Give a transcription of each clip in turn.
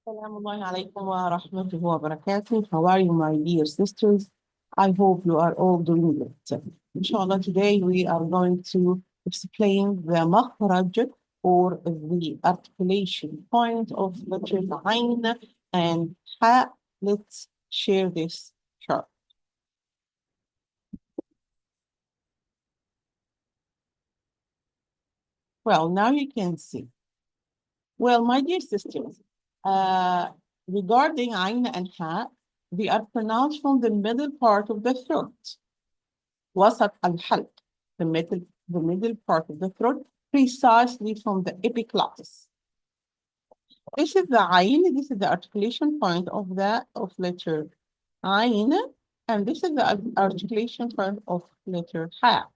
Assalamu alaikum wa rahmatullahi wa barakatuh. How are you, my dear sisters? I hope you are all doing good. Inshallah, today we are going to explain the makhraj or the articulation point of letter Ain and Ha. Let's share this chart. Well, now you can see. Well, my dear sisters, uh, regarding Ain and Ha, they are pronounced from the middle part of the throat. وسط الحلق, the middle part of the throat, precisely from the epiglottis. This is the Ain, this is the articulation point of letter Ain, and this is the articulation point of letter Ha.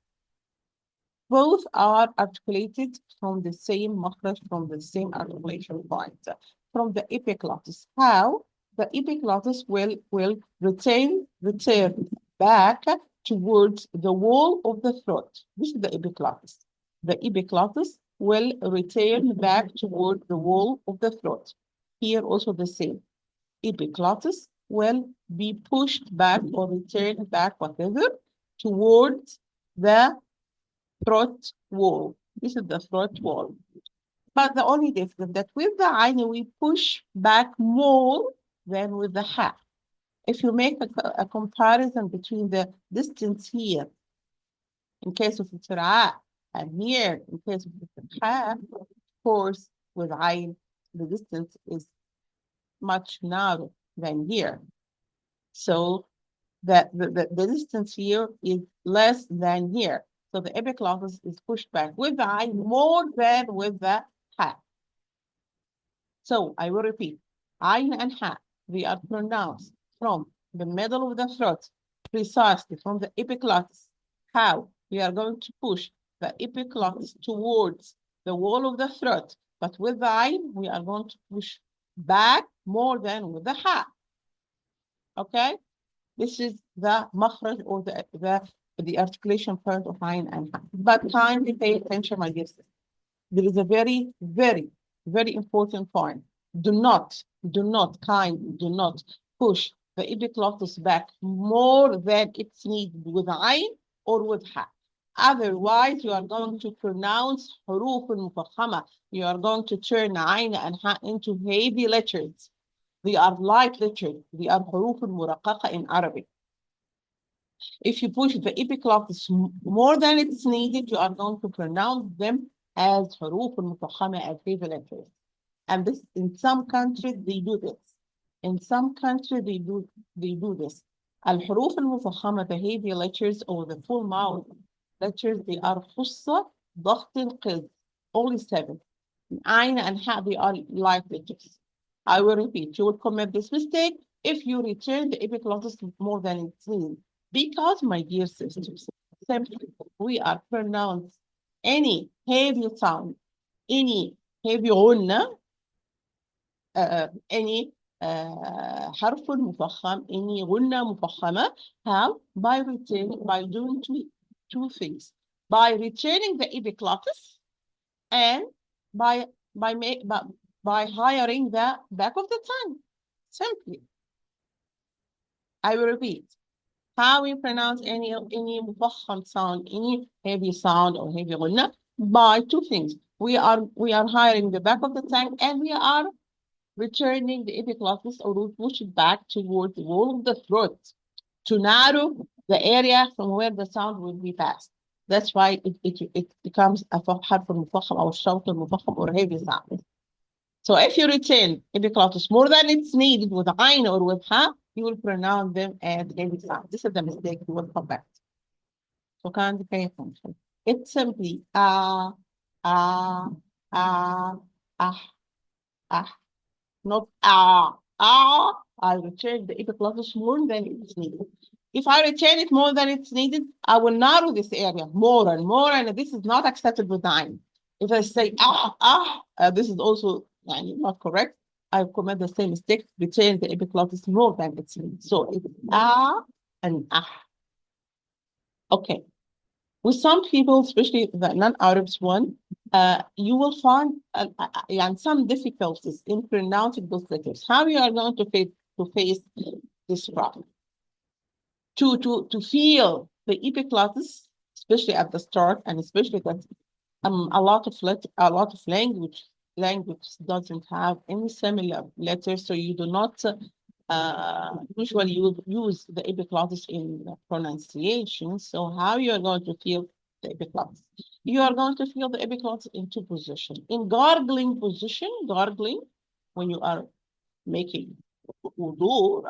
Both are articulated from the same makhraj, from the same articulation point, from the epiglottis. How? The epiglottis will return back towards the wall of the throat. This is the epiglottis. The epiglottis will return back toward the wall of the throat. Here also the same. Epiglottis will be pushed back or return back, whatever, towards the throat wall. This is the throat wall. But the only difference that with the Ain, we push back more than with the Ha. If you make a comparison between the distance here, in case of the Ra, and here, in case of the Ha, of course, with Ain, the distance is much narrower than here. So the distance here is less than here. So the epiglottis is pushed back with the Ain more than with the Ha. So I will repeat, Ain and Ha, they are pronounced from the middle of the throat, precisely from the epiglottis. How? We are going to push the epiglottis towards the wall of the throat, but with the Ain, we are going to push back more than with the Ha. Okay? This is the makhraj or the articulation point of Ain and Ha. But kindly pay attention, my dear sisters. There is a very, very, very important point. Do not push the epiglottis back more than it's needed with Ain or with Ha. Otherwise, you are going to pronounce huruf al-mufakhama. You are going to turn Ain and Ha into heavy letters. They are light letters. They are huruf al-muraqaqa in Arabic. If you push the epiglottis more than it's needed, you are going to pronounce them as huruf al-mufakhama, as heavy letters. And this, in some countries, they do this. In some countries, they do this. Al-huruf al-mufakhama, the heavy letters or the full mouth letters, they are khussa, ضغط القلب, only 7. Ain and Ha, they are light letters. I will repeat, you will commit this mistake if you return the epiglottis more than it's needed. Because, my dear sisters, simply we are pronounced any heavy sound, any heavy غنة, any حرف مفخم, any غنة مفخمة. How? By doing two things. By returning the epiglottis and by hiring the back of the tongue. Simply. I will repeat. How we pronounce any mufakham sound, any heavy sound or heavy ghunna? By two things. We are hiring the back of the tongue and we are returning the epiglottis or we push it back towards the wall of the throat to narrow the area from where the sound will be passed. That's why it becomes a harf al-mufakham or shawt al-mufakham or heavy sound. So if you retain epiglottis more than it's needed with Ain or with Ha, you will pronounce them as heavy sound. This is the mistake you will correct. So kindly pay attention. It's simply ah, ah, ah, ah, ah, not ah, ah. I return the epiglottis more than it's needed. If I return it more than it's needed, I will narrow this area more and more, and this is not accepted with Ain. If I say this is also not correct. I commit the same mistake, retain the epiglottis more than it's needed. So it's and ah. Okay. With some people, especially the non-Arabs one, you will find and some difficulties in pronouncing those letters. How you are going to face this problem? To feel the epiglottis, especially at the start, and especially that a lot of language doesn't have any similar letters, so you do not usually you use the epiglottis in pronunciation. So how you are going to feel the epiglottis? You are going to feel the epiglottis in two positions. In gargling position, gargling, when you are making wudu,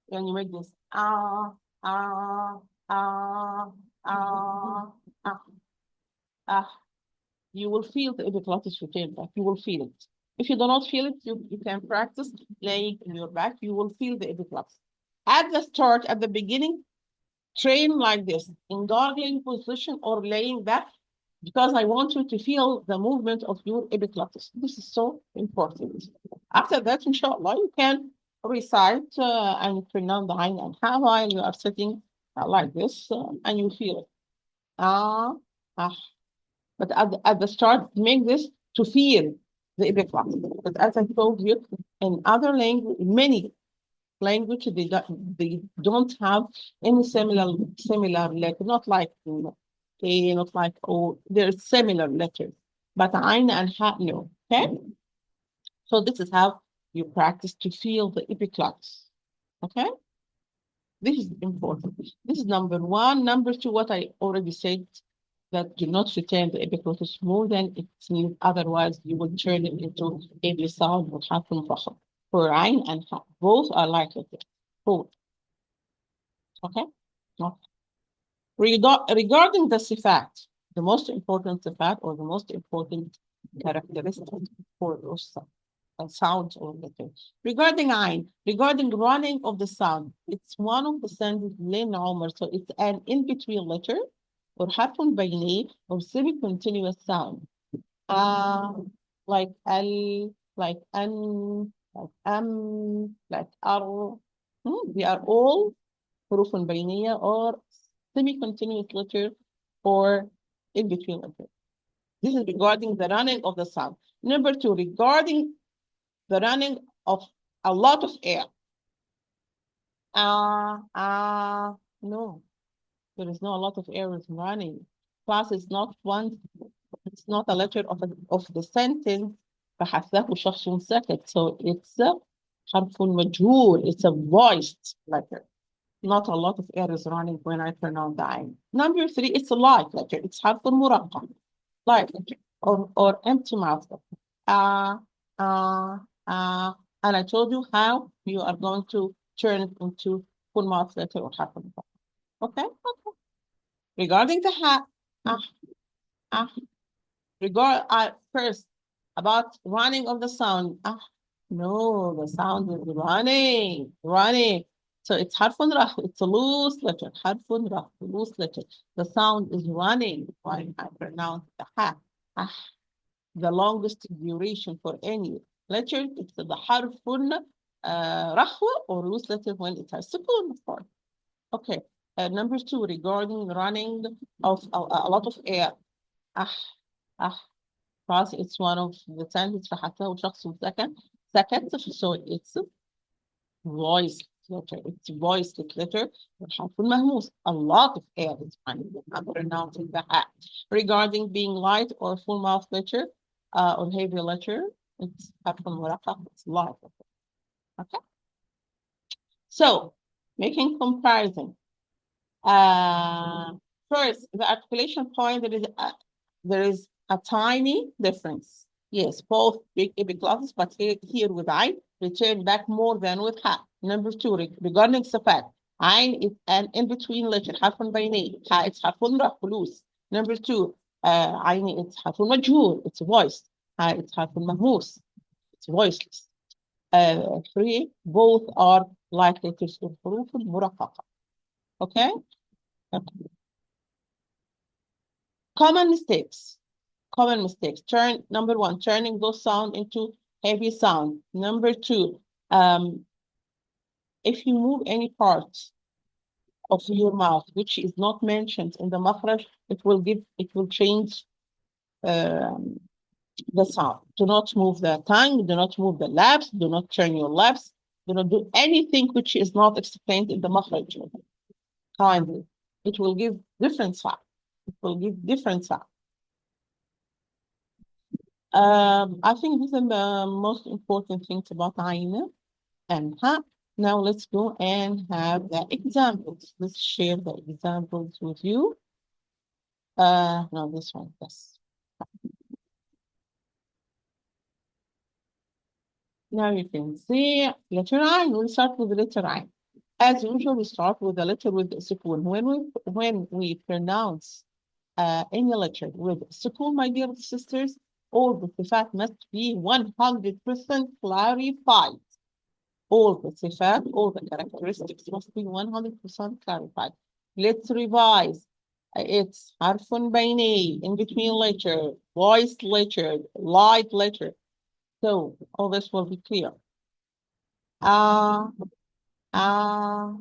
when you make this ah, ah, ah, ah, ah, you will feel the epiglottis return back. You will feel it. If you do not feel it, you can practice laying in your back. You will feel the epiglottis. At the start, at the beginning, train like this, in gargling position or laying back, because I want you to feel the movement of your epiglottis. This is so important. After that, inshallah, you can recite and pronounce the Ain and Ha while you are sitting like this, and you feel it. Ah, ah. But at the start, make this to feel the epiglottis. But as I told you, in other language, many language they don't have any similar letter, not like A, not like O. They're similar letters, but Ain and Ha no. Okay, so this is how you practice to feel the epiglottis. Okay, this is important. This is number one. Number two, what I already said, that do not retain the epiglottis more than it's needed. Otherwise, you will turn it into every sound would happen for Ain and Ha. Both are like it. Both. Okay. Okay. Regarding the sifat, the most important sifat or the most important characteristic for those sounds or letters. Regarding Ain, regarding running of the sound, it's one of the sounds Lin Omar, so it's an in-between letter or harfun bayni or semi-continuous sound. Uh, like al, like an, like like ar. They are all حروف بينية or semi-continuous letter or in-between letter. This is regarding the running of the sound. Number two, regarding the running of a lot of air. No, there is no a lot of air is running. Plus, it's not a letter of the sentence. فحثه شخص سكت. So it's a حرف مجهول. It's a voiced letter. Not a lot of air is running when I pronounce the ain. Number three, it's a light letter. It's حرف مرقم. Light letter or empty mouth letter. And I told you how you are going to turn it into full mouth letter or حرف مرقم. Okay? Okay. Regarding the ha, first about running of the sound. No, the sound is running. So it's harfun rah. It's a loose letter. Harfun rah, loose letter. The sound is running when I pronounce the ha. The longest duration for any letter. It's the harfun rahwa or loose letter when it has sukun form. Okay. Number two, regarding running of a lot of air. Plus, it's one of the sentences فحثه شخص سكت. So it's voiced letter. It's voiced letter. والحرف المهموس. A lot of air is running. I'm pronouncing the ha. Regarding being light or full mouth letter or heavy letter, it's حرف مرقق. It's light. Okay. So, making comparison. First, the articulation point, there is a tiny difference. Yes, both big epiglottis, but here with I, return back more than with ha. Number two, regarding sifat, Ain is an in-between letter, حرف بيني. Ha, it's حرف loose. Number two, Ain, it's حرف مجهول, it's voiced. Ha, it's حرف مهموس, it's voiceless. Three, both are like letters of حروف مرققة. Okay? Common mistakes. Number one, turning those sound into heavy sound. Number two, if you move any part of your mouth, which is not mentioned in the makhraj, it will change um, the sound. Do not move the tongue, do not move the lips, do not turn your lips, do not do anything which is not explained in the makhraj. Kindly. It will give different sound. It will give different sound. I think these are the most important things about Aina and Ha. Now let's go and have the examples. Let's share the examples with you. No, this one, yes. Now you can see letter I. We'll start with the letter I. As usual, we start with the letter with the sukun. When we pronounce any letter with sukun, my dear sisters, all the sifat must be 100% clarified. All the sifat, all the characteristics must be 100% clarified. Let's revise. It's harfun bayni, in between letter, voiced letter, light letter. So all this will be clear. Ah, ah,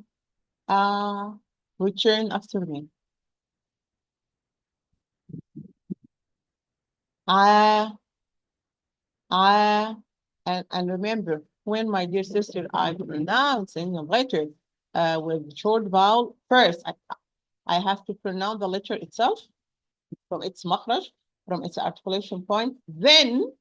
ah. Return after me. Ah, ah. And remember, when my dear sister, I pronounce in the letter with short vowel, first I have to pronounce the letter itself from its makhraj, from its articulation point. Then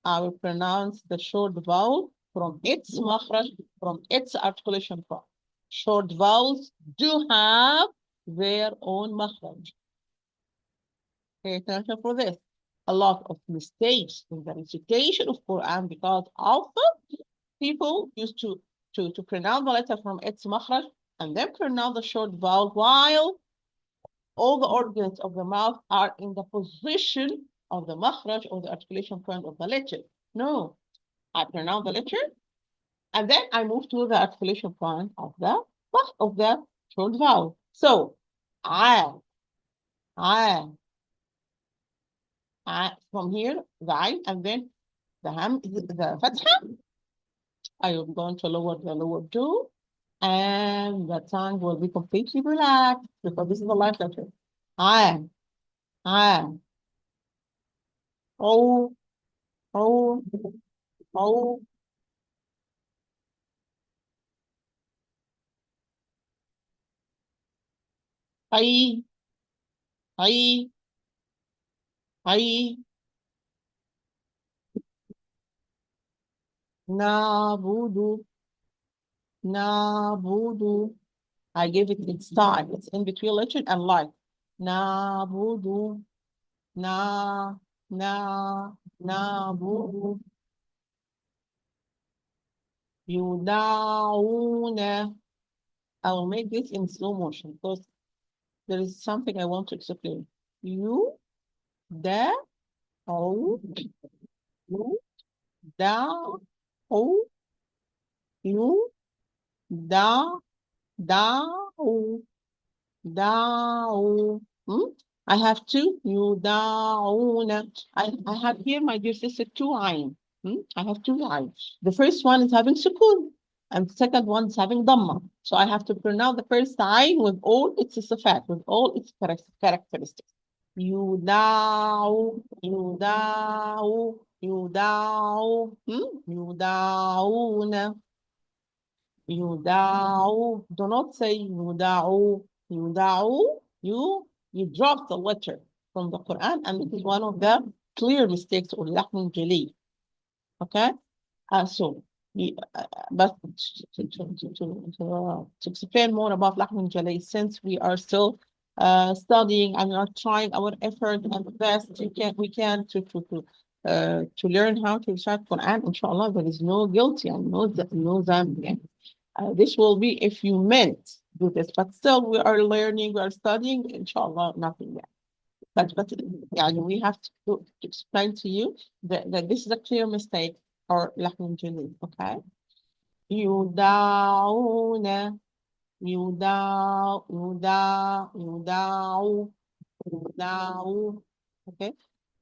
I will pronounce the short vowel from its makhraj, from its articulation point. Short vowels do have their own makhraj. Pay attention for this. A lot of mistakes in the recitation of Quran because often people used to pronounce the letter from its makhraj and then pronounce the short vowel while all the organs of the mouth are in the position of the makhraj or the articulation point of the letter. No, I pronounce the letter and then I move to the articulation point of the short vowel. So I, I, from here, the I, and then the fatha. I am going to lower the lower jaw, and the tongue will be completely relaxed because this is the life letter. I, I, oh, oh, oh, I, I, I, nabudu, nabudu. I give it its time. It's in between letter and life. Nabudu, na, na, nabudu. Yudauna. I will make this in slow motion because there is something I want to explain. You, da, oh, you, da, oh, you, da, da, oh, da, oh. Hmm? I have two. You, da, oh, na. I have here, my dear sister, two ayn. I have two ayn. The first one is having sukun, and the second one is having dhamma. So I have to pronounce the first ayn with all its sifat, with all its characteristics. يودع يودع يودع يودعون يودع. Do not say يودع يودع. You drop the letter from the Quran, and it is one of the clear mistakes or لحن جلي. Okay. So, but to explain more about Lahmin Jalay, since we are still studying and we are trying our effort and best we can to learn how to recite Quran, inshallah, there is no guilty and no zambi. This will be if you meant to do this, but still we are learning, we are studying, inshallah, nothing yet. But yeah, we have to explain to you that this is a clear mistake or لحن جلي. Okay. يدعون يدعو يدعو. Okay.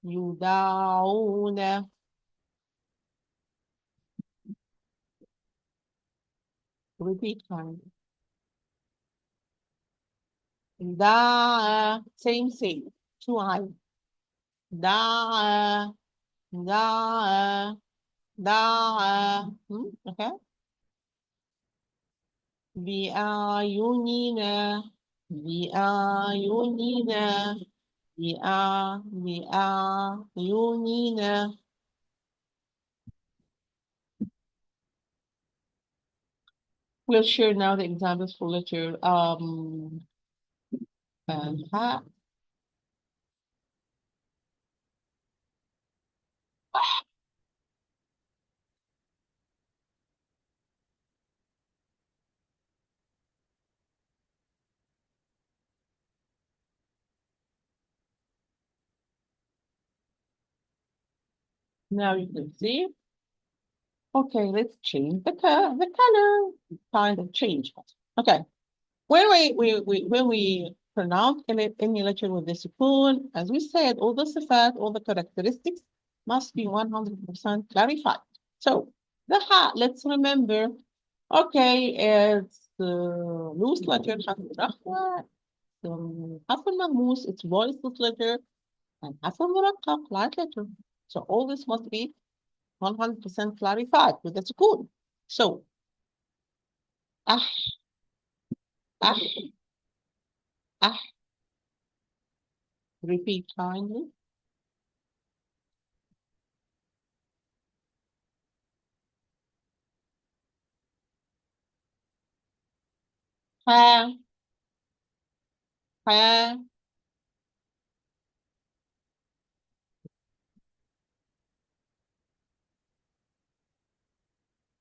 يدعون. Repeat kindly. دعا. Same. Two I. دعا. دعا. دعا. Okay. بأعيننا. بأعيننا. بأعيننا. We'll share now the examples for letter ha. Now you can see. Okay, let's change the color. Kind of change. Okay. When we pronounce any letter with the spoon, as we said, all the sifat, all the characteristics must be 100% clarified. So the ha, let's remember. Okay, it's loose letter حرف الرخوة. حرف المغموس, it's voiceless letter, and حرف المرقق, light letter. So all this must be 100% clarified with the sukun. So, ah, ah, ah. Repeat kindly. Ha, ha,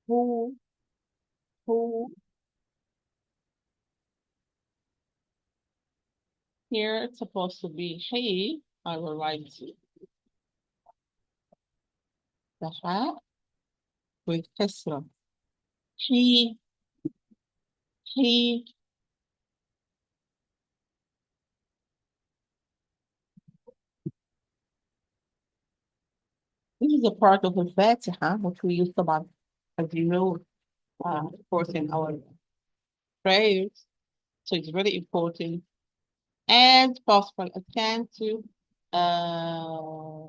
who, who. Here it's supposed to be he. I will write the ha with kasra. He, he. This is a part of the Fatiha, which we use about, as you know, of course, in our prayers. So it's very important and possible attempt to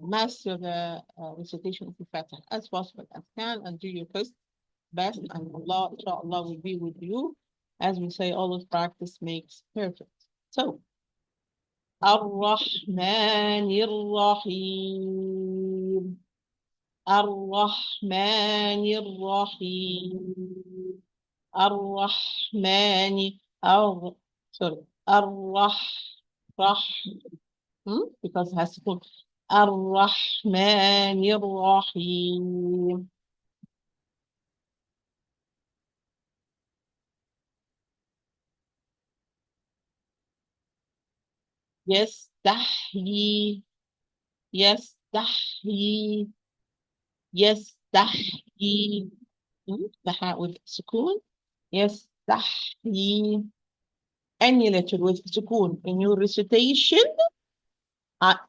master the recitation of the Fatiha as possible as can and do your best, and Allah, inshallah, will be with you. As we say, always practice makes perfect. So, الرحمن الرحيم. الرحمن الرحيم. الرحمن sorry. رح because it has to put الرحمن الرحيم. يستحيي. يستحيي. يستحيي. بحاء with سكون. يستحيي. Any letter with سكون in your recitation,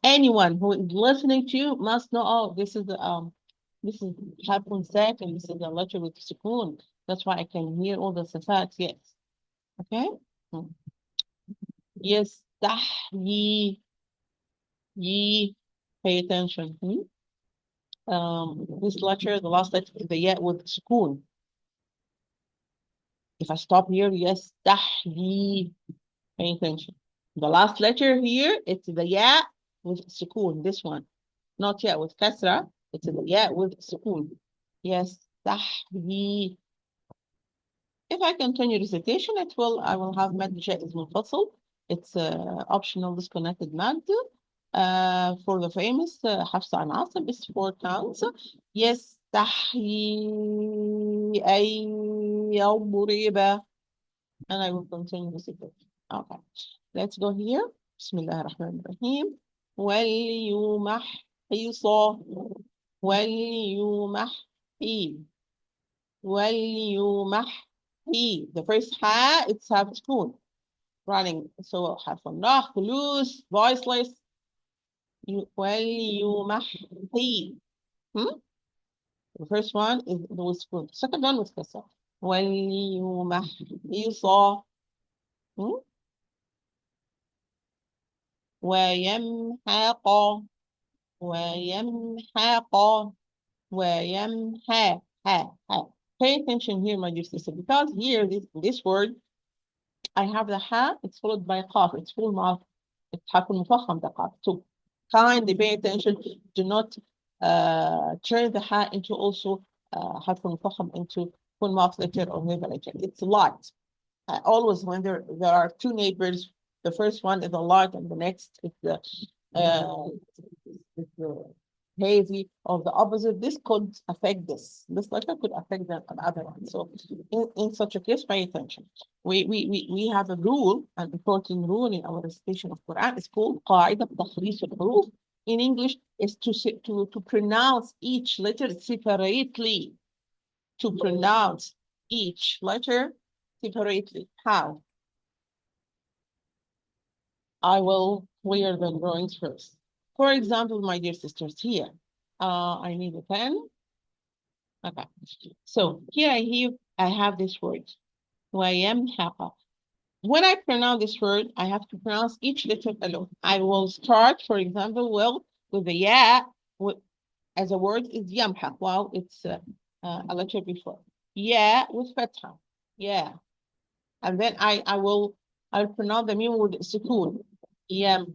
anyone who is listening to you must know, oh, this is حرف ساكن, this is a letter with سكون. That's why I can hear all the sifat, yes. Okay? يستحيي. Ye, pay attention. This letter, the last letter, the ya with sukoon. If I stop here, yes, tahyi, pay attention. The last letter here, it's the ya with sukoon, this one. Not ya with kasra, it's the ya with sukoon. Yes, tahyi. If I continue recitation, I will have mad jaiz munfasil. It's optional disconnected mad. For the famous Hafsa and Asim, it's 4 counts. يستحيي أن يضرب. And I will continue recitation. Okay, let's go here. بسم الله الرحمن الرحيم. وليمحص. وليمحي. وليمحي. The first ha, it's have spoon running. So حرف النخ, loose, voiceless. وليمحي. The first one is with spoon. Second one with kasra. وليمحيص. ويمحق ويمحق ويمحى ها. Pay attention here, my dear sister, because here this word I have the ha, it's followed by qaf, it's full mouth, it's حرف مفخم the qaf. So kindly pay attention, do not turn the ha into also حرف مفخم into full mouth letter or heavy letter. It's light. Always when there are two neighbors, the first one is a light and the next is the heavy of the opposite. This could affect this letter could affect the other one. So in such a case, pay attention. We have a rule, an important rule in our recitation of Quran. It's called قاعدة تخريص الحروف. In English, is to pronounce each letter separately. To pronounce each letter separately. How? I will clear the drawings first. For example, my dear sisters, here, I need a pen. Okay. So here I have this word. ويمحق. When I pronounce this word, I have to pronounce each letter alone. I will start, for example, with the ya, as a word is yamhaq. Well, it's a letter before. Ya with fatha. Yeah. And then I'll pronounce the meme with sukoon. Yam.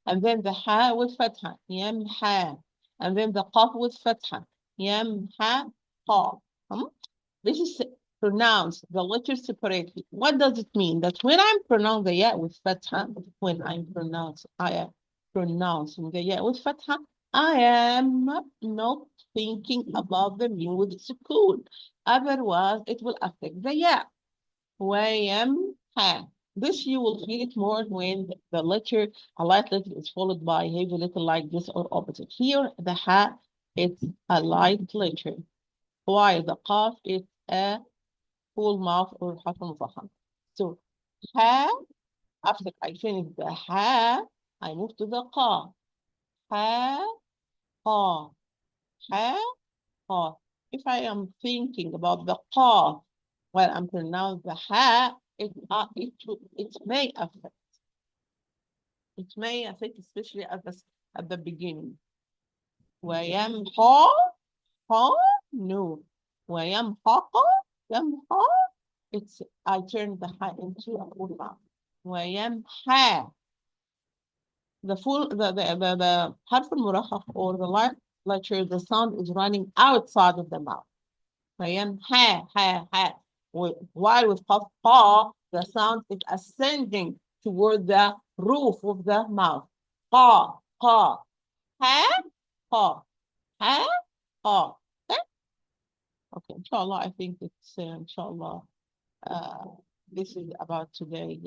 And then the ha with fatha. Yam ha. And then the qaf with fatha. Yam ha qa. This is pronounced the letters separately. What does it mean? That when I'm pronouncing the ya with fatha, when I'm pronouncing the ya with fatha, I am not thinking about the meme with sukoon. Otherwise, it will affect the ya. ويمحى. This you will feel it more when the letter, a light letter is followed by a heavy letter like this or opposite. Here, the ha, it's a light letter. While the qaf is a full mouth or حرف مفخم. So, ha, after I finish the ha, I move to the qa. Ha, qa, ha, qa. If I am thinking about the qa while I'm pronouncing the ha, it may affect. It may affect, especially at the beginning. ويمحى ha no. ويمحق يمحى. It's I turn the ha into a full mouth. ويمحى. The حرف المرخخ or the light letter, the sound is running outside of the mouth. ويمحى ha. While with قاف, the sound is ascending toward the roof of the mouth. قا قا ha قا ha قا. Okay, inshallah, I think it's inshallah. This is about today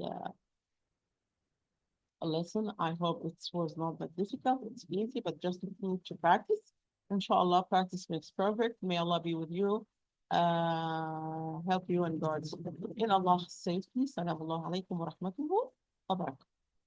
a lesson. I hope it was not that difficult. It's easy, but just need to practice. Inshallah, practice makes perfect. May Allah be with you. Help you and guard you. In Allah's safety. Salaam alaikum wa rahmatuhu wa barakatuh.